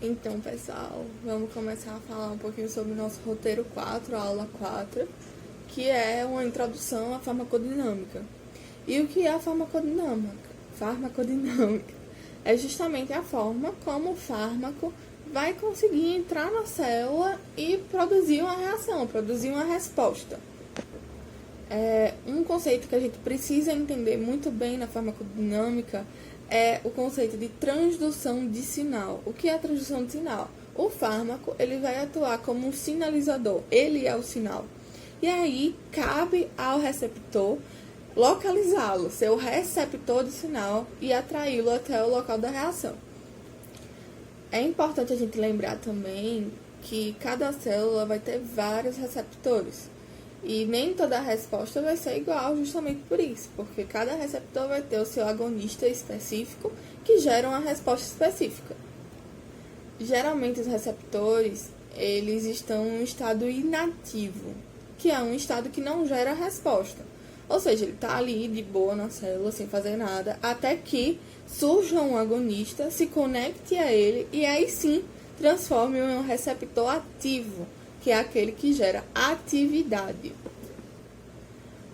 Então, pessoal, vamos começar a falar um pouquinho sobre o nosso roteiro 4, a aula 4, que é uma introdução à farmacodinâmica. E o que é a farmacodinâmica? Farmacodinâmica é justamente a forma como o fármaco vai conseguir entrar na célula e produzir uma reação, produzir uma resposta. Um conceito que a gente precisa entender muito bem na farmacodinâmica é o conceito de transdução de sinal. O que é a transdução de sinal? O fármaco ele vai atuar como um sinalizador, ele é o sinal. E aí cabe ao receptor localizá-lo, ser o receptor de sinal e atraí-lo até o local da reação. É importante a gente lembrar também que cada célula vai ter vários receptores. E nem toda a resposta vai ser igual justamente por isso, porque cada receptor vai ter o seu agonista específico que gera uma resposta específica. Geralmente os receptores, eles estão em um estado inativo, que é um estado que não gera resposta. Ou seja, ele está ali de boa na célula, sem fazer nada, até que surja um agonista, se conecte a ele e aí sim transforme em um receptor ativo, que é aquele que gera atividade.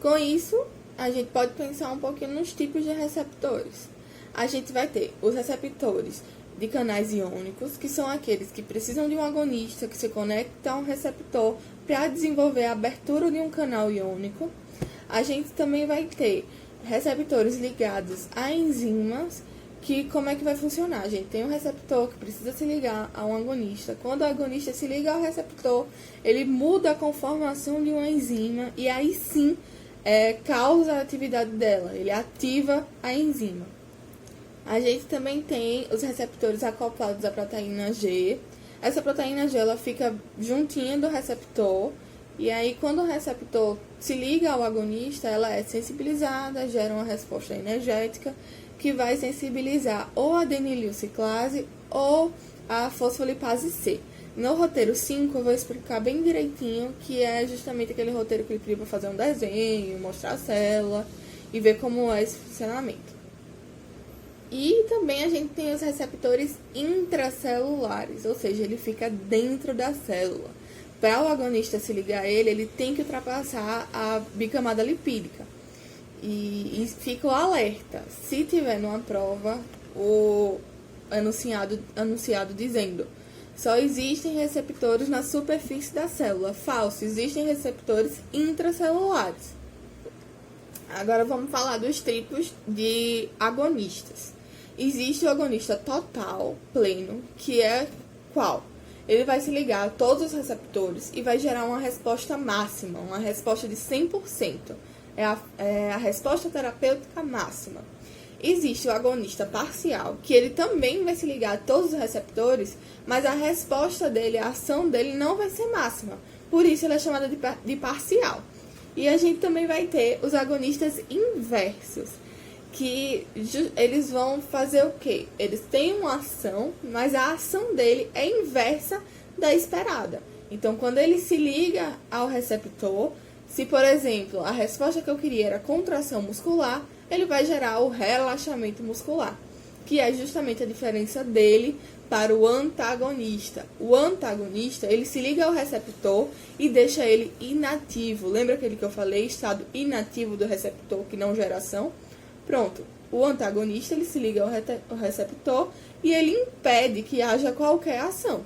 Com isso, a gente pode pensar um pouquinho nos tipos de receptores. A gente vai ter os receptores de canais iônicos, que são aqueles que precisam de um agonista que se conecta a um receptor para desenvolver a abertura de um canal iônico. A gente também vai ter receptores ligados a enzimas, que como é que vai funcionar? A gente tem um receptor que precisa se ligar a um agonista. Quando o agonista se liga ao receptor, ele muda a conformação de uma enzima e aí sim causa a atividade dela, ele ativa a enzima. A gente também tem os receptores acoplados à proteína G. Essa proteína G ela fica juntinha do receptor e aí quando o receptor se liga ao agonista, ela é sensibilizada, gera uma resposta energética que vai sensibilizar ou a adenililciclase ou a fosfolipase C. No roteiro 5 eu vou explicar bem direitinho, que é justamente aquele roteiro que ele pediu para fazer um desenho, mostrar a célula e ver como é esse funcionamento. E também a gente tem os receptores intracelulares, ou seja, ele fica dentro da célula. Para o agonista se ligar a ele, ele tem que ultrapassar a bicamada lipídica. E fica o alerta, se tiver numa prova o anunciado dizendo só existem receptores na superfície da célula, falso, existem receptores intracelulares. Agora vamos falar dos tipos de agonistas. Existe o agonista total, pleno, que é qual? Ele vai se ligar a todos os receptores e vai gerar uma resposta máxima, uma resposta de 100%. É a resposta terapêutica máxima. Existe o agonista parcial, que ele também vai se ligar a todos os receptores, mas a resposta dele, a ação dele não vai ser máxima. Por isso ela é chamada de parcial. E a gente também vai ter os agonistas inversos, que eles vão fazer o quê? Eles têm uma ação, mas a ação dele é inversa da esperada. Então, quando ele se liga ao receptor, se, por exemplo, a resposta que eu queria era contração muscular, ele vai gerar o relaxamento muscular, que é justamente a diferença dele para o antagonista. O antagonista, ele se liga ao receptor e deixa ele inativo. Lembra aquele que eu falei, estado inativo do receptor que não gera ação? Pronto, o antagonista, ele se liga ao receptor e ele impede que haja qualquer ação.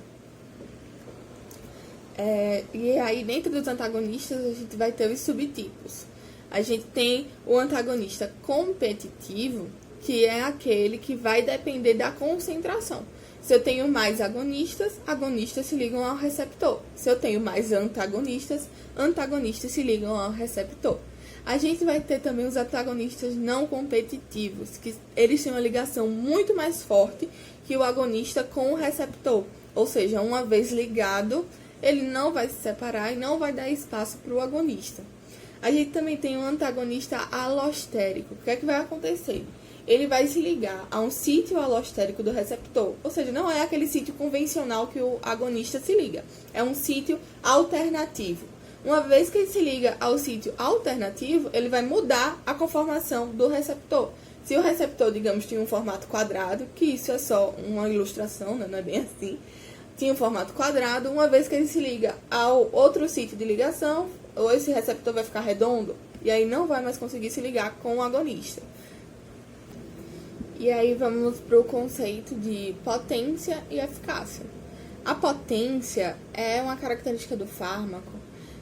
E aí, dentro dos antagonistas, a gente vai ter os subtipos. A gente tem o antagonista competitivo, que é aquele que vai depender da concentração. Se eu tenho mais agonistas, agonistas se ligam ao receptor. Se eu tenho mais antagonistas, antagonistas se ligam ao receptor. A gente vai ter também os antagonistas não competitivos, que eles têm uma ligação muito mais forte que o agonista com o receptor. Ou seja, uma vez ligado, ele não vai se separar e não vai dar espaço para o agonista. A gente também tem um antagonista alostérico. O que é que vai acontecer? Ele vai se ligar a um sítio alostérico do receptor. Ou seja, não é aquele sítio convencional que o agonista se liga. É um sítio alternativo. Uma vez que ele se liga ao sítio alternativo, ele vai mudar a conformação do receptor. Se o receptor, digamos, tinha um formato quadrado, que isso é só uma ilustração, né? Não é bem assim, tinha um formato quadrado, uma vez que ele se liga ao outro sítio de ligação, ou esse receptor vai ficar redondo, e aí não vai mais conseguir se ligar com o agonista. E aí vamos para o conceito de potência e eficácia. A potência é uma característica do fármaco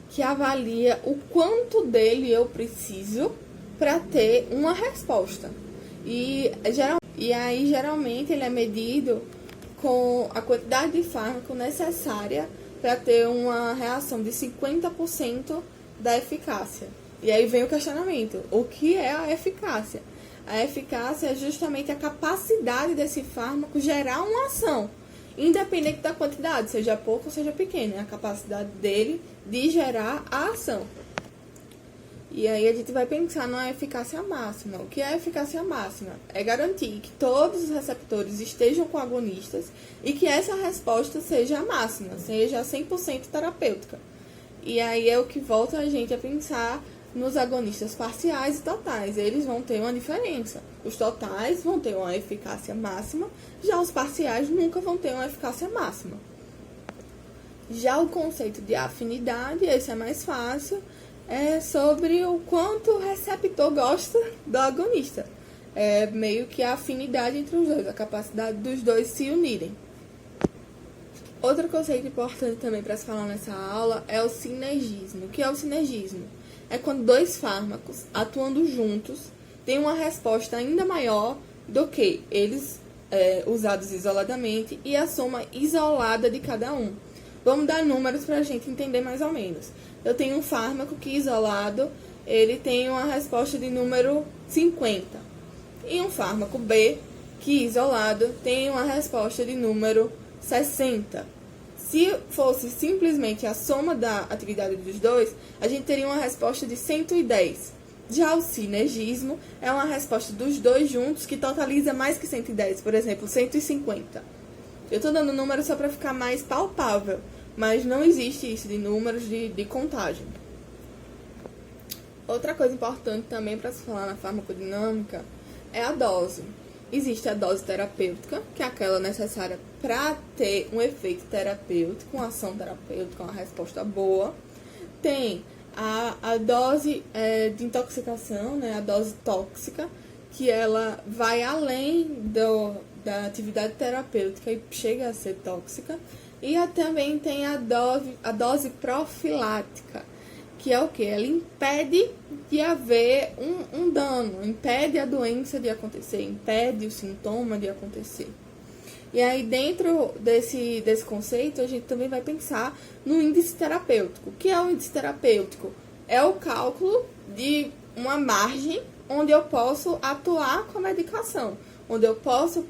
que avalia o quanto dele eu preciso para ter uma resposta. E aí, geralmente, ele é medido com a quantidade de fármaco necessária para ter uma reação de 50% da eficácia. E aí vem o questionamento: o que é a eficácia? A eficácia é justamente a capacidade desse fármaco gerar uma ação, independente da quantidade, seja pouca ou seja pequena, é a capacidade dele de gerar a ação. E aí a gente vai pensar na eficácia máxima. O que é a eficácia máxima? É garantir que todos os receptores estejam com agonistas e que essa resposta seja a máxima, seja 100% terapêutica. E aí é o que volta a gente a pensar nos agonistas parciais e totais. Eles vão ter uma diferença. Os totais vão ter uma eficácia máxima, já os parciais nunca vão ter uma eficácia máxima. Já o conceito de afinidade, esse é mais fácil, é sobre o quanto o receptor gosta do agonista. É meio que a afinidade entre os dois, a capacidade dos dois se unirem. Outro conceito importante também para se falar nessa aula é o sinergismo. O que é o sinergismo? É quando dois fármacos atuando juntos têm uma resposta ainda maior do que eles usados isoladamente e a soma isolada de cada um. Vamos dar números para a gente entender mais ou menos. Eu tenho um fármaco que isolado, ele tem uma resposta de número 50. E um fármaco B, que isolado, tem uma resposta de número 60. Se fosse simplesmente a soma da atividade dos dois, a gente teria uma resposta de 110. Já o sinergismo é uma resposta dos dois juntos que totaliza mais que 110, por exemplo, 150. Eu estou dando números só para ficar mais palpável, mas não existe isso de números de contagem. Outra coisa importante também para se falar na farmacodinâmica é a dose. Existe a dose terapêutica, que é aquela necessária para ter um efeito terapêutico, uma ação terapêutica, uma resposta boa. Tem a dose de intoxicação, né, a dose tóxica, que ela vai além da atividade terapêutica e chega a ser tóxica. E também tem a dose profilática, que é o que? Ela impede de haver um dano, impede a doença de acontecer, impede o sintoma de acontecer. E aí, dentro desse conceito, a gente também vai pensar no índice terapêutico. O que é o índice terapêutico? É o cálculo de uma margem onde eu posso atuar com a medicação, onde eu posso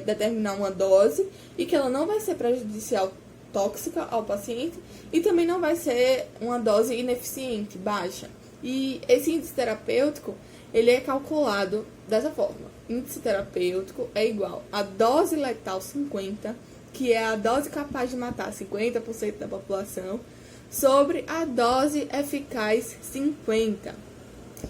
determinar uma dose e que ela não vai ser prejudicial, tóxica ao paciente e também não vai ser uma dose ineficiente, baixa. E esse índice terapêutico, ele é calculado dessa forma. Índice terapêutico é igual a dose letal 50, que é a dose capaz de matar 50% da população, sobre a dose eficaz 50,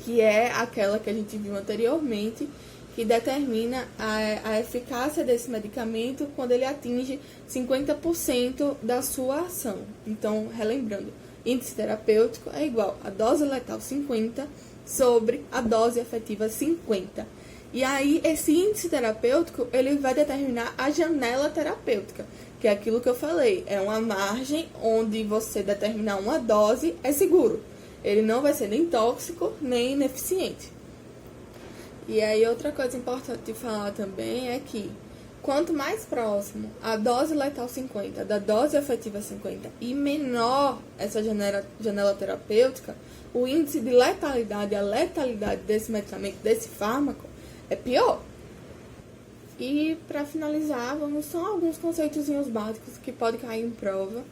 que é aquela que a gente viu anteriormente, que determina a eficácia desse medicamento quando ele atinge 50% da sua ação. Então, relembrando, índice terapêutico é igual a dose letal 50 sobre a dose efetiva 50. E aí, esse índice terapêutico, ele vai determinar a janela terapêutica, que é aquilo que eu falei, é uma margem onde você determinar uma dose é seguro. Ele não vai ser nem tóxico, nem ineficiente. E aí, outra coisa importante de falar também é que quanto mais próximo a dose letal 50 da dose efetiva 50 e menor essa janela terapêutica, o índice de letalidade, a letalidade desse medicamento, desse fármaco, é pior. E para finalizar, vamos só alguns conceitozinhos básicos que podem cair em prova,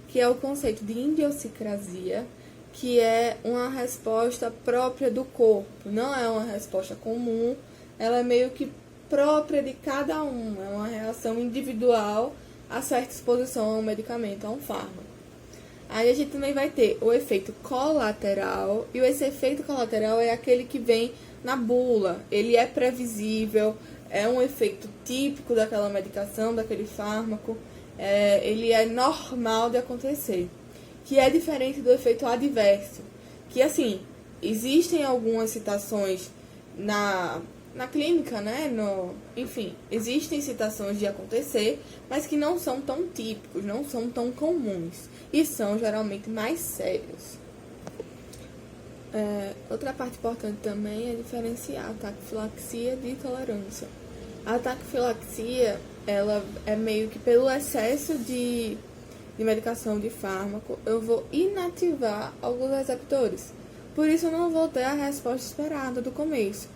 que é o conceito de idiosincrasia, que é uma resposta própria do corpo, não é uma resposta comum, ela é meio que própria de cada um, é uma reação individual a certa exposição a um medicamento, a um fármaco. Aí a gente também vai ter o efeito colateral, e esse efeito colateral é aquele que vem na bula. Ele é previsível, é um efeito típico daquela medicação, daquele fármaco, ele é normal de acontecer. Que é diferente do efeito adverso, que assim, existem algumas citações na clínica, né? Enfim, existem citações de acontecer, mas que não são tão típicos, não são tão comuns e são geralmente mais sérios. Outra parte importante também é diferenciar a taquifilaxia de intolerância. A taquifilaxia, ela é meio que pelo excesso de medicação, de fármaco, eu vou inativar alguns receptores. Por isso eu não vou ter a resposta esperada do começo,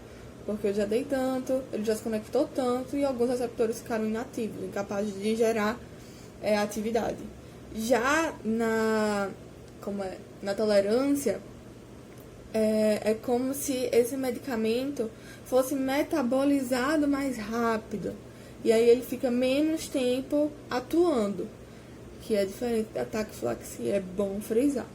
porque eu já dei tanto, ele já se conectou tanto e alguns receptores ficaram inativos, incapazes de gerar atividade. Já na tolerância, é como se esse medicamento fosse metabolizado mais rápido, e aí ele fica menos tempo atuando, que é diferente da taquifilaxia, é bom frisar.